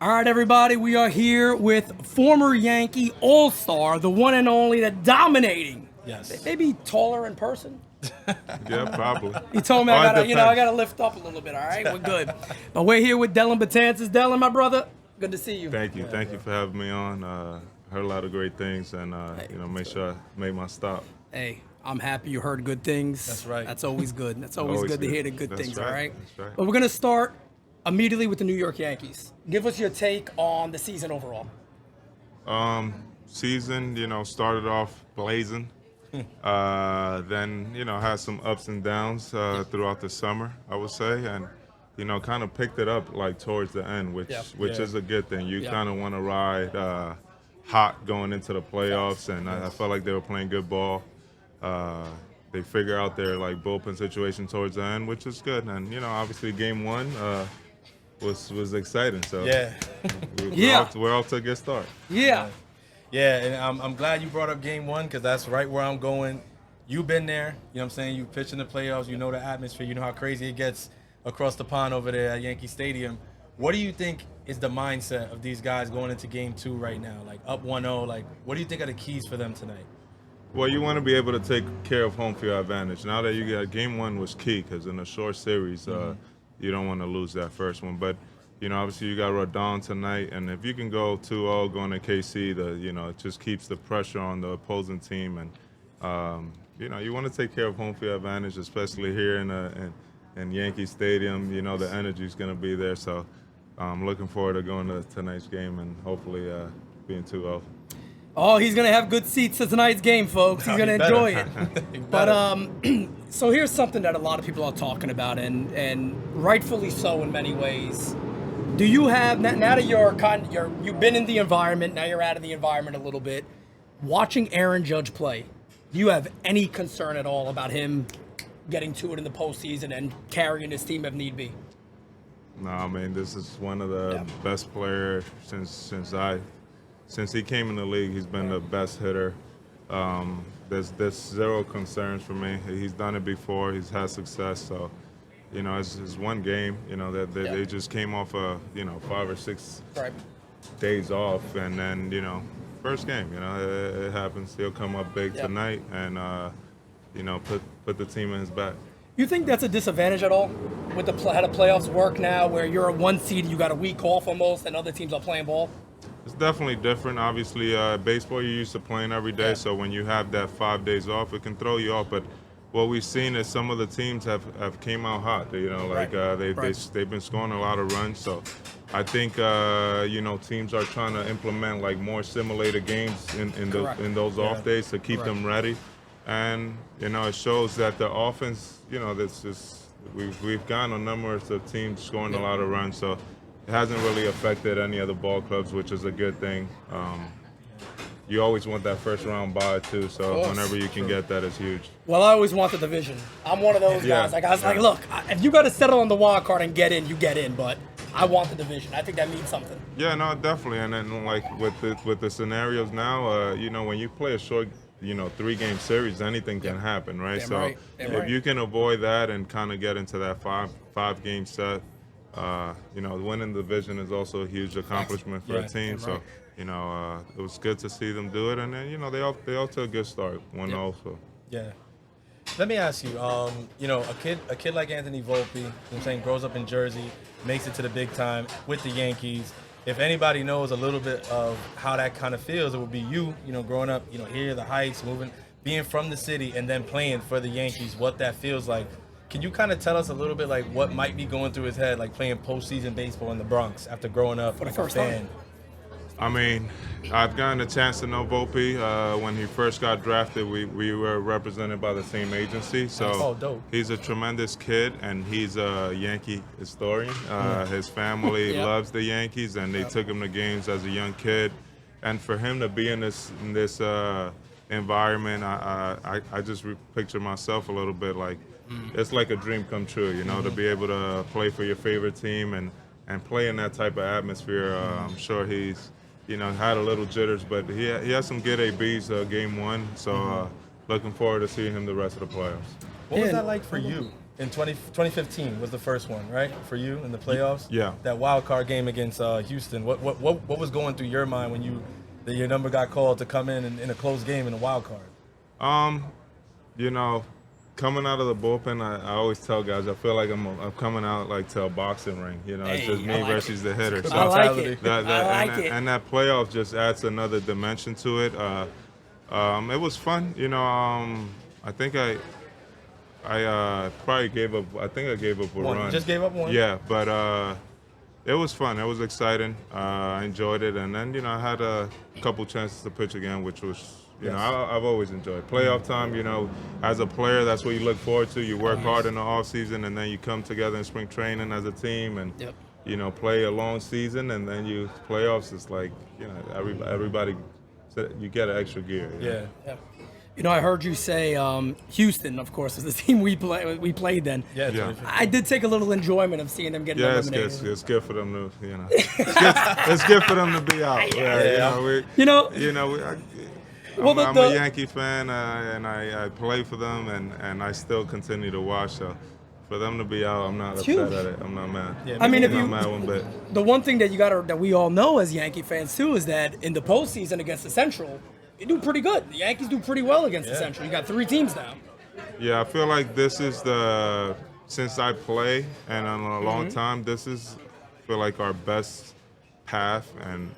All right, everybody, we are here with former Yankee All-Star, the one and only, the dominating. Yes. Maybe taller in person. Yeah, probably. He told me Oh, it I gotta depends. lift up a little bit. All right, we're good. But we're here with Dellin Betances. Dellin, my brother, good to see you. Thank you for having me on. Heard a lot of great things, and make sure I made my stop. Hey, I'm happy you heard good things. That's right. That's always good. That's always good to hear the good That's things. right. All right. That's right. But we're gonna start immediately with the New York Yankees. Give us your take on the season overall. Season, started off blazing. Then, had some ups and downs throughout the summer, I would say, and kind of picked it up like towards the end, which is a good thing. You kind of want to ride hot going into the playoffs, and I felt like they were playing good ball. They figure out their bullpen situation towards the end, which is good. And obviously Game 1 was exciting. So we're off to a good start. Yeah. Yeah, and I'm glad you brought up Game 1 because that's right where I'm going. You've been there, you know what I'm saying? You pitch in the playoffs, you know the atmosphere, you know how crazy it gets across the pond over there at Yankee Stadium. What do you think is the mindset of these guys going into Game 2 right now? Up 1-0, what do you think are the keys for them tonight? Well, you want to be able to take care of home field advantage. Now that you got Game 1 was key because in a short series, you don't want to lose that first one. But obviously you got Rodon tonight, and if you can go 2-0 going to KC, it just keeps the pressure on the opposing team, and you want to take care of home field advantage, especially here in Yankee Stadium. The energy is going to be there, so I'm looking forward to going to tonight's game and hopefully being 2-0. Oh, he's going to have good seats to tonight's game, folks. He's going to enjoy it. But so here's something that a lot of people are talking about, and rightfully so in many ways. Do you have, now that you've been in the environment, now you're out of the environment a little bit, watching Aaron Judge play, do you have any concern at all about him getting to it in the postseason and carrying his team if need be? No, I mean, this is one of the best players since he came in the league. He's been the best hitter. There's zero concerns for me. He's done it before. He's had success. So, it's one game. They just came off 5 or 6 days off, and then first game. It happens. He'll come up big tonight, and put the team in his back. You think that's a disadvantage at all with how the playoffs work now, where you're a 1 seed, you got a week off almost, and other teams are playing ball? It's definitely different. Obviously, baseball, you're used to playing every day, so when you have that 5 days off, it can throw you off. But what we've seen is some of the teams have came out hot. They've been scoring a lot of runs. So I think teams are trying to implement more simulated games in those off days to keep them ready. And it shows that the offense, we've gotten a number of teams scoring a lot of runs. So it hasn't really affected any of the ball clubs, which is a good thing. You always want that first round bye too, so whenever you can get that is huge. Well, I always want the division. I'm one of those guys. Look, if you got to settle on the wild card and get in, you get in. But I want the division. I think that means something. Yeah, no, definitely. And then with the scenarios now, when you play a short 3-game series, anything can happen, right? If you can avoid that and kind of get into that five-game set, winning the division is also a huge accomplishment for a team. So, it was good to see them do it, and then they all took a good start, 1-0. So. Yeah. Let me ask you, a kid like Anthony Volpe, grows up in Jersey, makes it to the big time with the Yankees. If anybody knows a little bit of how that kind of feels, it would be you, growing up, here, the Heights, being from the city and then playing for the Yankees, what that feels like. Can you kind of tell us a little bit what might be going through his head, playing postseason baseball in the Bronx after growing up for the first fan? I mean, I've gotten a chance to know Volpe. When he first got drafted, we were represented by the same agency. So dope. He's a tremendous kid, and he's a Yankee historian. His family loves the Yankees, and they took him to games as a young kid. And for him to be in this environment, I just picture myself a little bit it's like a dream come true, to be able to play for your favorite team and play in that type of atmosphere. I'm sure he's had a little jitters, but he has some good ABs Game 1, so looking forward to seeing him the rest of the playoffs. What was that like for you? in 2015 was the first one, right, for you in the playoffs? Yeah. That wild card game against Houston. What was going through your mind when your number got called to come in a close game in a wild card? You know, coming out of the bullpen, I always tell guys I feel like I'm coming out like to a boxing ring. You know, it's just me versus the hitter. So I like it. And that playoff just adds another dimension to it. It was fun. You know, I think I probably gave up. I think I gave up a run. You just gave up one. Yeah, but it was fun. It was exciting. I enjoyed it, and then I had a couple chances to pitch again, which was I've always enjoyed playoff time. You know, as a player, that's what you look forward to. You work hard in the off season, and then you come together in spring training as a team, and play a long season, and then you playoffs. It's like everybody, you get an extra gear. Yeah. You know, I heard you say Houston, of course, is the team we played then. Yeah. I did take a little enjiment of seeing them get eliminated. Yeah, it's good for them to, it's good for them to be out. I'm a Yankee fan, and I play for them, and I still continue to watch. So for them to be out, I'm not upset at it. I'm not mad. Yeah, I mean, I'm not mad one bit. The one thing that we all know as Yankee fans too is that in the postseason against the Central, you do pretty good. The Yankees do pretty well against the Central. You got 3 teams now. Yeah, I feel like this is since I play and in a long time, this is, I feel like, our best path and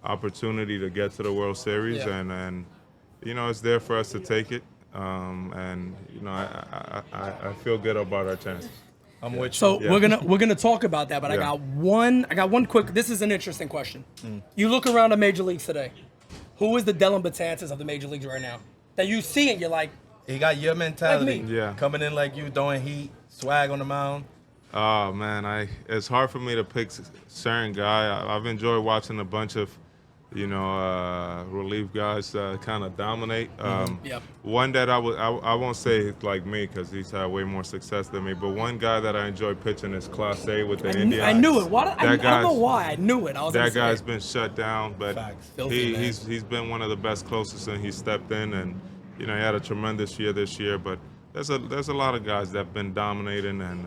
opportunity to get to the World Series, and it's there for us to take it, and I feel good about our chances. I'm with you. So we're gonna talk about that, but I got one quick. This is an interesting question. You look around the major leagues today. Who is the Dellin Betances of the major leagues right now? That you see and you're like, he got your mentality. Like me. Yeah. Coming in like you, throwing heat, swag on the mound. Oh man, it's hard for me to pick certain guy. I've enjoyed watching a bunch of, relief guys kind of dominate. One that I won't say like me because he's had way more success than me, but one guy that I enjoy pitching is Class A with the Indians. I knew it. I don't know why. I knew it. That guy's been shut down, but Filthy, he's been one of the best closest, and he stepped in, and he had a tremendous year this year. But there's a lot of guys that've been dominating, and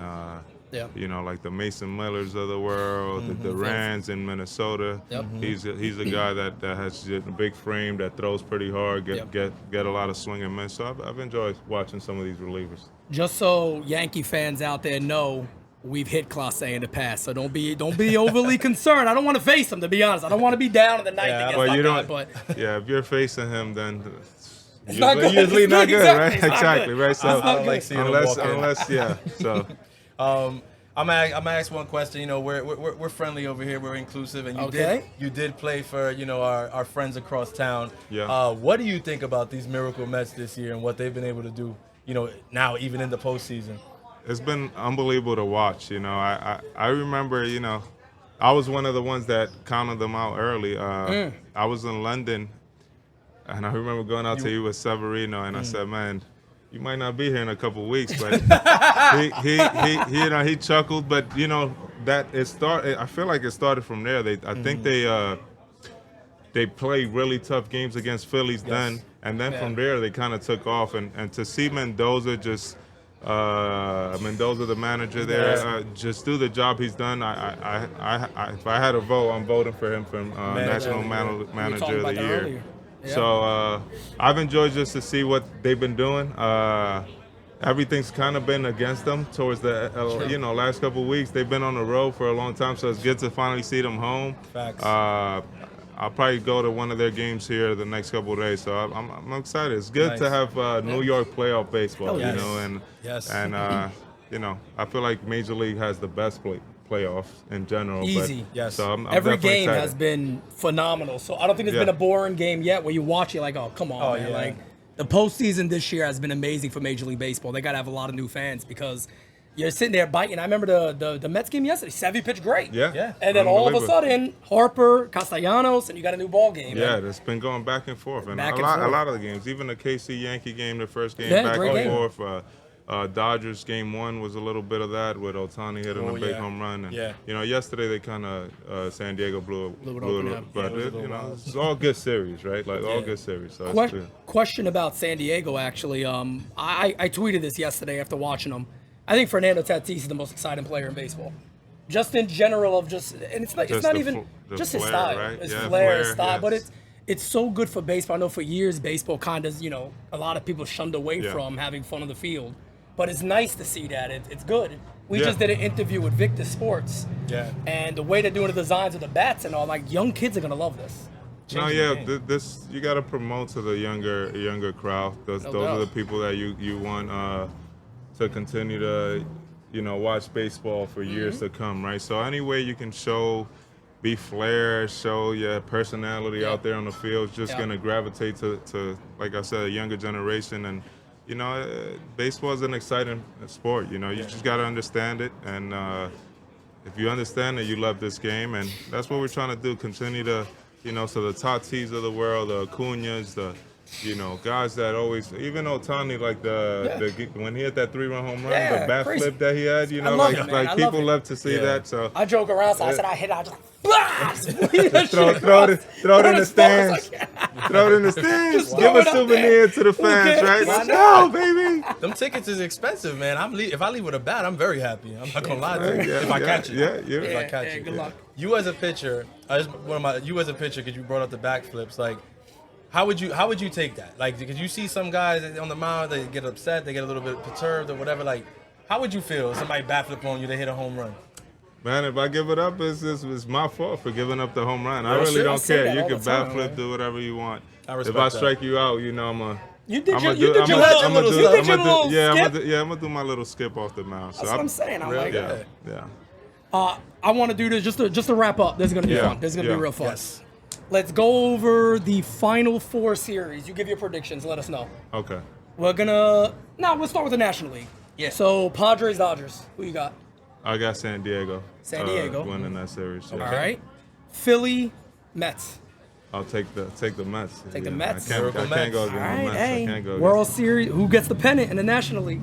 like the Mason Millers of the world, the Durans in Minnesota. He's a guy that has a big frame, that throws pretty hard, get a lot of swing and miss. So I've enjoyed watching some of these relievers. Just so Yankee fans out there know, we've hit Class A in the past, so don't be overly concerned. I don't want to face him, to be honest. I don't want to be down in the ninth against that guy. But if you're facing him, then it's usually not good, right? Exactly, right. So I don't like seeing unless so. I'm gonna ask one question. We're friendly over here. We're inclusive, and you did play for our friends across town. Yeah. What do you think about these Miracle Mets this year and what they've been able to do? Now even in the postseason. It's been unbelievable to watch. I remember. I was one of the ones that counted them out early. I was in London, and I remember going out to you with Severino, and I said, man, you might not be here in a couple of weeks, but he chuckled. But that it started. I feel like it started from there. I think they played really tough games against Phillies then, and then from there they kind of took off. And to see Mendoza Mendoza, the manager there, just do the job he's done. If I had a vote, I'm voting for him for National Manager of the Year. Earlier. Yeah. So I've enjoyed just to see what they've been doing. Everything's kind of been against them towards the last couple of weeks. They've been on the road for a long time, so it's good to finally see them home. Facts. I'll probably go to one of their games here the next couple of days, so I'm excited. It's good to have New York playoff baseball, and I feel like Major League has the best playoffs in general. Easy. Yes. So I'm every definitely game excited. has been phenomenal. So I don't think there's been a boring game yet where you watch it like, oh, come on, man. Yeah. Like the postseason this year has been amazing for Major League Baseball. They got to have a lot of new fans because you're sitting there biting. I remember the Mets game yesterday. Sevy pitched great. Yeah. And then all of a sudden, Harper, Castellanos, and you got a new ball game. Yeah, it's been going back and forth. And a lot of the games, even the KC Yankee game, the first game, back and forth. Dodgers game 1 was a little bit of that with Ohtani hitting a big home run. And, yesterday they kind of San Diego blew it up. But it's all good series, right? Like all good series. So Question about San Diego, actually. I tweeted this yesterday after watching them. I think Fernando Tatis is the most exciting player in baseball. Just in general and it's not even just his style. Right? His yeah, flair, his style, yes. but it's so good for baseball. I know for years baseball kind of, a lot of people shunned away from having fun on the field. But it's nice to see that. It's good. We just did an interview with Victor Sports. Yeah. And the way they're doing the designs of the bats and all, like, young kids are going to love this. No, this you got to promote to the younger crowd. Those are the people that you want to continue to, watch baseball for years to come, right? So any way you can be flair, show your personality out there on the field, is just gonna gravitate to, like I said, a younger generation. And baseball is an exciting sport. You just got to understand it, and if you understand it, you love this game, and that's what we're trying to do. Continue to, so the Tatis of the world, the Acuñas, the guys that always, even Ohtani, like when he hit that 3-run home run, the bat flip that he had, like people love to see that. So I joke around, so I said I hit out, just throw it in the stands. Throw it in the stands. Give a souvenir to the fans, right? Let's go, baby. Them tickets is expensive, man. If I leave with a bat, I'm very happy. I'm not gonna lie to you. If I catch it. If I catch it. Good luck. You as a pitcher, because you brought up the backflips, like, how would you take that? Like, because you see some guys on the mound, they get upset, they get a little bit perturbed or whatever. Like, how would you feel if somebody backflip on you, they hit a home run? Man, if I give it up, it's my fault for giving up the home run. I really don't care. You can backflip, do whatever you want. If I strike you out, I'm You did your little skip. I'm gonna do my little skip off the mound. So That's what I'm saying. I like that. Yeah. I want to do this just to wrap up. This is gonna be fun. This is gonna be real fun. Yes. Let's go over the final 4 series. You give your predictions. Let us know. Okay. We'll start with the National League. Yeah. So Padres, Dodgers. Who you got? I got San Diego. Winning that series. All right. Philly, Mets. I'll take the Mets. The Mets. I can't go against the Mets. Hey, I can't go World Series. Who gets the pennant in the National League?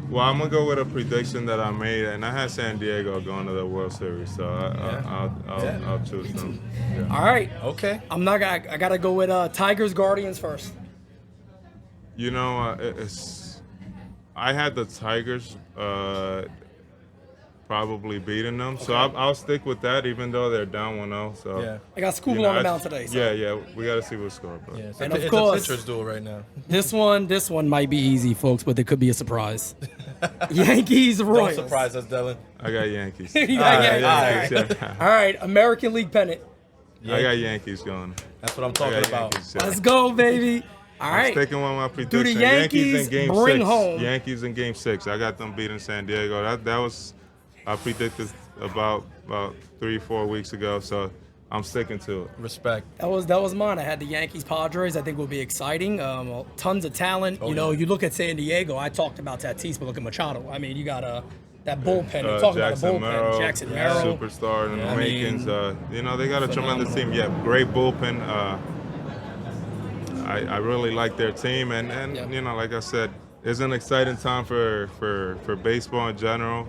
Well, I'm gonna go with a prediction that I made, and I had San Diego going to the World Series, so I'll choose them. Yeah. All right. Okay. I gotta go with Tigers, Guardians first. I had the Tigers probably beating them, so I'll stick with that, even though they're down 1-0. So I got Skubal on the mound today. So. Yeah, we got to see what's scored. But. Yeah, and of it's course, a pitcher's duel right now. This one might be easy, folks, but there could be a surprise. Yankees, Royals. Don't surprise us, Dellin. I got Yankees. All right, American League pennant. I got Yankees going. That's what I'm talking about. Let's go, baby. All right. I'm sticking with my prediction. Do the Yankees in game bring 6. home? Yankees in game 6. I got them beating San Diego. That was, I predicted about 3-4 weeks ago, so I'm sticking to it. Respect. That was mine. I had the Yankees, Padres. I think will be exciting. Tons of talent. You look at San Diego. I talked about Tatis, but look at Machado. I mean, you got that bullpen. You're talking about a bullpen. Jackson Merrill. Superstar in the makings. They got a tremendous team. Yeah, great bullpen. I really like their team, and like I said, it's an exciting time for baseball in general.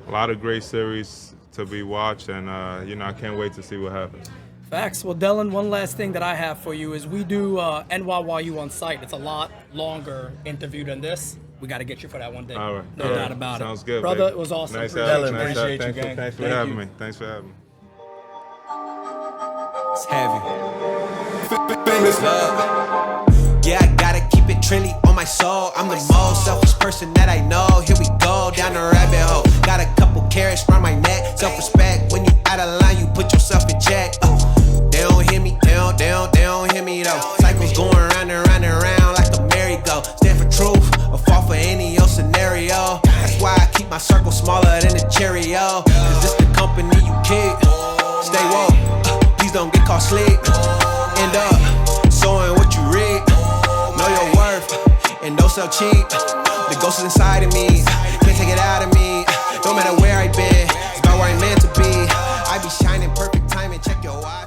A lot of great series to be watched, and I can't wait to see what happens. Facts. Well, Dellin, one last thing that I have for you is we do NYYU on site. It's a lot longer interview than this. We got to get you for that one day. All right. No doubt about it. Sounds good, brother. Baby. It was awesome. Nice Dellin, appreciate you, gang. Thanks for having me. Thanks for having me. It's heavy. Famous love. Yeah, I gotta keep it trendy on my soul. I'm the most selfish person that I know. Here we go, down the rabbit hole. Got a couple carrots round my neck. Self-respect, when you out of line, you put yourself in check. They don't hear me, they don't hear me though. Cycles going round and round and round like a merry-go. Stand for truth, or fall for any old scenario. That's why I keep my circle smaller than a Cheerio. Cause this the company you keep. Stay woke, please don't get caught slick. End up sowing what you reap. Know your worth, and don't sell cheap. The ghost is inside of me, can't take it out of me. No matter where I've been, it's about where I'm meant to be. I be shining perfect time and check your eyes.